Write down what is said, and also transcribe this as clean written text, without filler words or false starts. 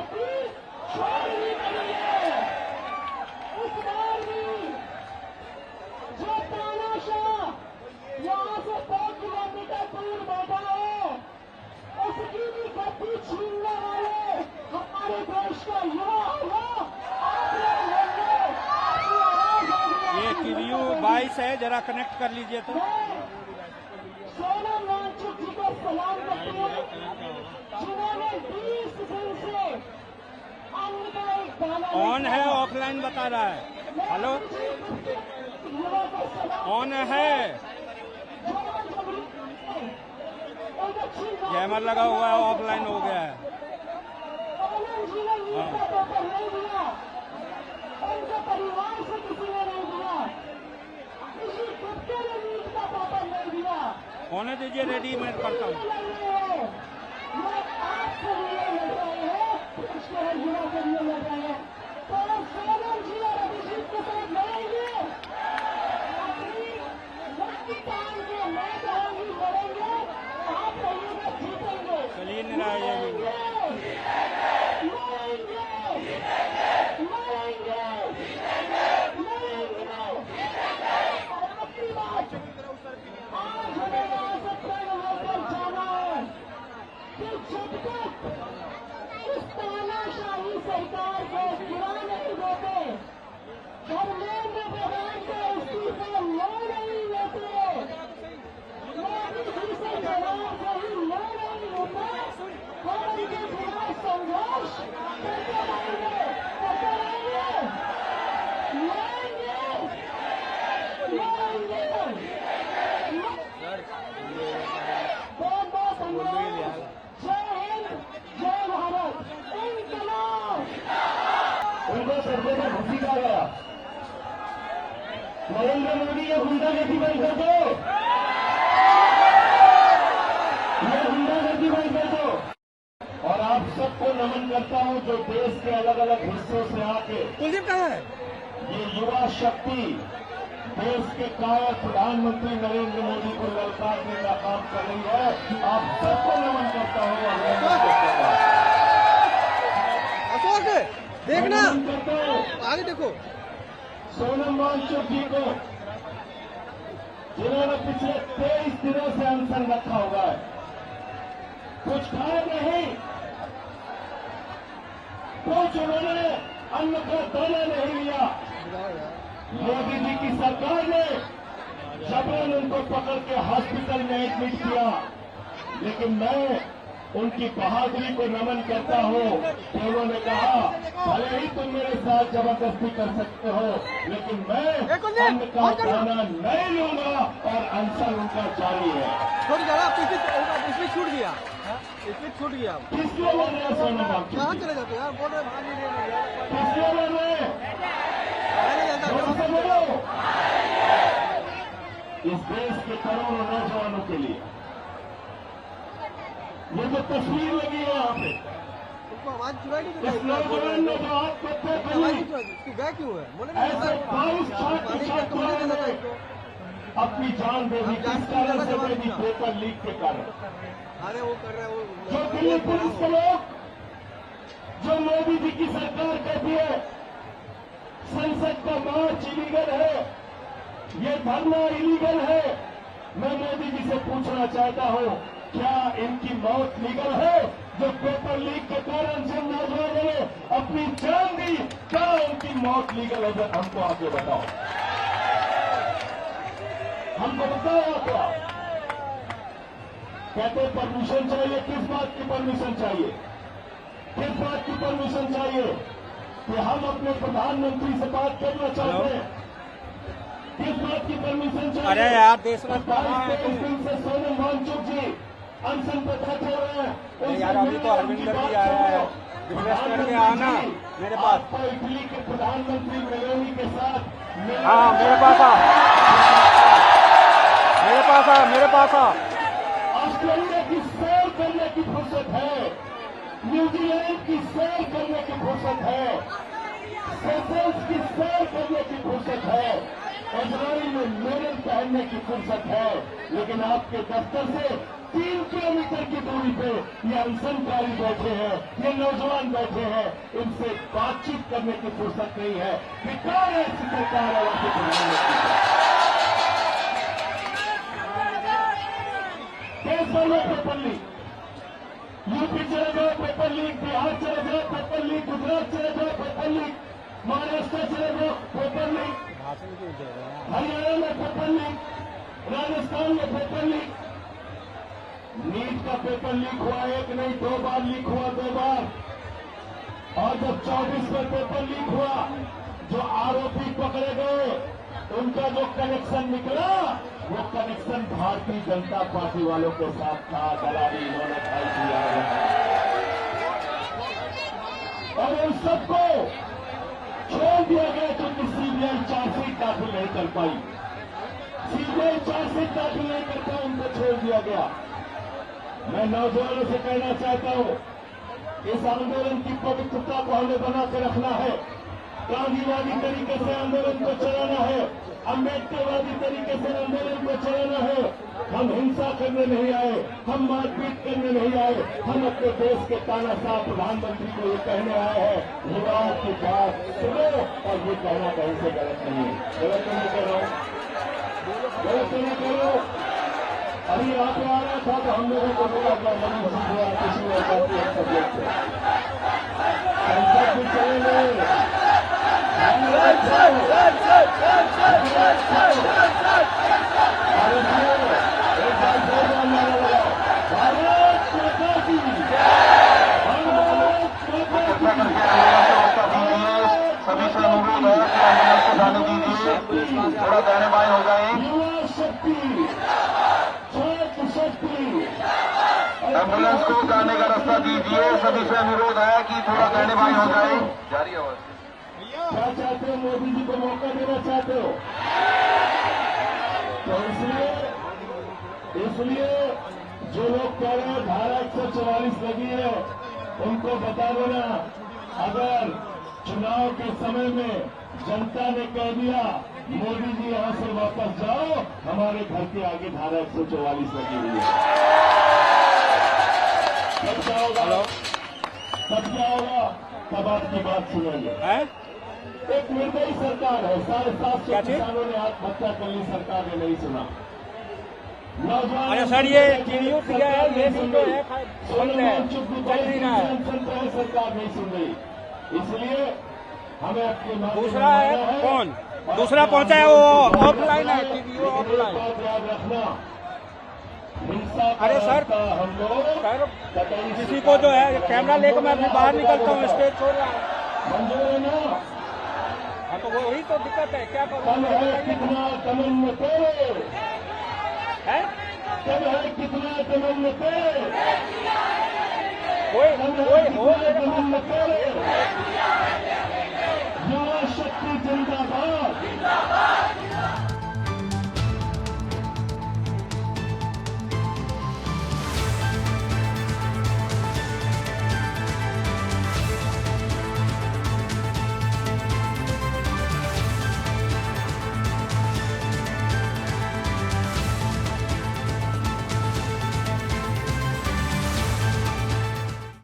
गति छोड़नी नहीं है। इस बार भी जो तानाशाह यहाँ से 2 किलोमीटर दूर बैठा है, उसकी भी गति छीनने वाले हमारे देश का युवा होगा। आप लोग होंगे, आपकी आवाज होगी। ये टीवीयू 22 है, जरा कनेक्ट कर लीजिए तो। सोनम वांगचुक जी को सलाम करती हूँ, जिन्होंने 20 दिन से अन्न का एक दाना ऑन है, ऑफलाइन बता रहा है। हेलो, युवा को सलाम। ऑन है, जैमर लगा हुआ है, ऑफलाइन हो गया है। सोनम जी ने नीट का पेपर नहीं दिया, उनके परिवार से किसी ने नहीं दिया, किसी कुत्ते ने नीट का पेपर नहीं दिया। होने दीजिए रेडी, मैं करता हूँ। मैं आपके लिए लड़ रहे हैं, इसके हर युवा के लिए लड़ रहे हैं। तो सोनम जी और अभिजीत के साथ लड़ेंगे, अपनी वक्त टाइम के मैं कहूँगी लड़ेंगे, आप रहिएगा जीतेंगे। चलिए निराज लड़ेंगे, और अपनी बात आज हमें यहाँ से प्रण होकर जाना है कि जब तक इस तानाशाही सरकार को गिरा नहीं देते, धर्मेंद्र प्रधान का इस्तीफा लो नहीं लेते, मोदी जी से जवाब नहीं लो नहीं होता, हम उनके खिलाफ संघर्ष करते रहेंगे, बहुत बहुत धन्यवाद। जय हिंद, जय भारत, इंकलाब। उनको सर्वे में घुसी का गया नरेंद्र मोदी के गुंडागर्दी बंद कर दो, ये गुंडागर्दी बंद कर दो। और आप सबको नमन करता हूं जो देश के अलग अलग हिस्सों से आके कुलदीप कहाँ है? ये युवा शक्ति देश के कायर प्रधानमंत्री नरेंद्र मोदी को ललकारने का काम कर रही है। आप सबको नमन करता हूं और नमन करता हूं। अशोक देखना, नमन करता हूं आगे देखो। सोनम वांगचुक जी को, जिन्होंने पिछले 23 दिनों से अनशन रखा हुआ है, कुछ खाए नहीं, कुछ उन्होंने अन्न का दाना नहीं लिया। मोदी जी की सरकार ने जबरन उनको पकड़ के हॉस्पिटल में एडमिट किया, लेकिन मैं उनकी बहादुरी को नमन करता हूं कि उन्होंने कहा भले ही तुम मेरे साथ जबरदस्ती कर सकते हो, लेकिन मैं अन्न का दाना नहीं लूंगा और अनशन उनका जारी है। छूट गया, इसमें छूट गया, इसमें छूट गया। किसको बोल रहे हैं सोनम वांगचुक? कहाँ चले जाते यार? बोल रहे किसको बोल रहे हैं? जोर से बोलो। इस देश के करोड़ों नौजवानों के लिए ये जो तस्वीर लगी है यहाँ पे, आवाज चुराई इस नौजवान ने जो आत्महत्या की, गया क्यों है? ऐसे 22 छात्रों ने अपनी जान दे दी। किस कारण से दे दी? पेपर लीक के कारण। अरे वो कर रहा है वो, जो दिल्ली पुलिस के लोग, जो मोदी जी की सरकार कहती है संसद का मार्च इलीगल है, ये धरना इलीगल है, मैं मोदी जी से पूछना चाहता हूं क्या इनकी मौत लीगल है? जो पेपर लीक के कारण जिन नौजवानों ने अपनी जान दी, क्या उनकी मौत लीगल है? हमको आगे बताओ, हमको बताओ क्या। कहते परमिशन चाहिए, किस बात की परमिशन चाहिए? किस बात की परमिशन चाहिए? कि हम अपने प्रधानमंत्री से बात करना चाहते हैं, किस बात की परमिशन चाहिए? अरे यार देश में 22 दिन से सोनम वांगचुक जी अनशन पे बैठे हुए हैं। यार अभी तो हरविंदर जी आया है, रिक्वेस्ट करके आना मेरे पास। आपको इटली के प्रधानमंत्री मेलोनी के साथ हाँ मेरे पास आ, मेरे पास आ, मेरे पास आ। ऑस्ट्रेलिया की सैर करने की फुर्सत है, न्यूजीलैंड की सैर करने की फुर्सत है, सेशल्स की सैर करने की फुर्सत है, इजराइल में मेडल पहनने की फुर्सत है, लेकिन आपके दफ्तर से 3 किलोमीटर की दूरी दूरी पे ये अनशनकारी बैठे हैं, ये नौजवान बैठे हैं, इनसे बातचीत करने की फुर्सत नहीं है। बेकार है ऐसी सरकार है वहां केस वालों पेपर लीक, यूपी चले जाओ पेपर लीक, बिहार चले जाओ पेपर लीक, गुजरात चले जाओ पेपर लीक, महाराष्ट्र चले जाओ पेपर लीक, हरियाणा में पेपर लीक, राजस्थान में पेपर लीक। नीट का पेपर लीक हुआ, एक नहीं 2 बार लीक हुआ, 2 बार। और जब 24 में पेपर लीक हुआ, जो आरोपी पकड़े गए उनका जो कनेक्शन निकला, वो कनेक्शन भारतीय जनता पार्टी वालों के साथ था। दलाली इन्होंने खाई दिया और उन सबको छोड़ दिया गया क्योंकि सीबीआई चार्जशीट दाखिल नहीं कर पाई। सीबीआई चार्जशीट दाखिल नहीं कर पाई, उनको छोड़ दिया गया। मैं नौजवानों से कहना चाहता हूं, इस आंदोलन की पवित्रता को हमें बना के रखना है। गांधीवादी तरीके से आंदोलन को चलाना है, अम्बेडकरवादी तरीके से आंदोलन को चलाना है। हम हिंसा करने नहीं आए, हम मारपीट करने नहीं आए, हम अपने देश के तानाशाह प्रधानमंत्री को ये कहने आए हैं, युवाओं की बात सुनो और ये कहना कहीं से गलत नहीं है। गलत नहीं कह रहा हूं, गलत नहीं कह रहा हूं। अभी यहाँ पे आ रहा था तो हम लोगों को बोला था मनीष जी किसी और जाती है सब्जेक्ट से संसद भी चलेंगे। सभी से अनुरोध है कि एम्बुलेंस को जाने दीजिए, थोड़ा दाएं बाएं हो जाए। युवा शक्ति, छात्र शक्ति, एम्बुलेंस को जाने का रास्ता दीजिए। सभी से अनुरोध है कि थोड़ा दाएं बाएं हो जाए। जारी आवाज। क्या चाहते हो? मोदी जी को मौका देना चाहते हो? तो इसलिए जो लोग कह रहे हैं धारा 144 लगी है, उनको बता देना, अगर चुनाव के समय में जनता ने कह दिया मोदी जी यहां से वापस जाओ, हमारे घर के आगे धारा 144 लगी हुई है। तब क्या होगा? तब क्या होगा? तब आपकी बात सुनेंगे। एक निर्दयी सरकार है, 750 किसानों ने आत्महत्या कर ली, सरकार ने नहीं सुना। अरे सर ये टीवीओ दिया है, ये सुन है, चुप नहीं रहा है, सरकार नहीं सुन रही। इसलिए हमें अपनी दूसरा है कौन? दूसरा पहुंचा है वो ऑफलाइन है, टीवीओ ऑफलाइन। याद रखना, हिंसा अरे सर, हम लोग किसी को जो है कैमरा लेकर मैं अभी बाहर निकलता हूँ, स्टेज छोड़ रहा हूँ। मंजूर है ना? हाँ तो वही तो दिक्कत है, क्या कल है कितना तमन्ना तेरे है? कल है कितना तमन्ना तेरे, कोई कल है कोई कितना तमन्ना तेरे।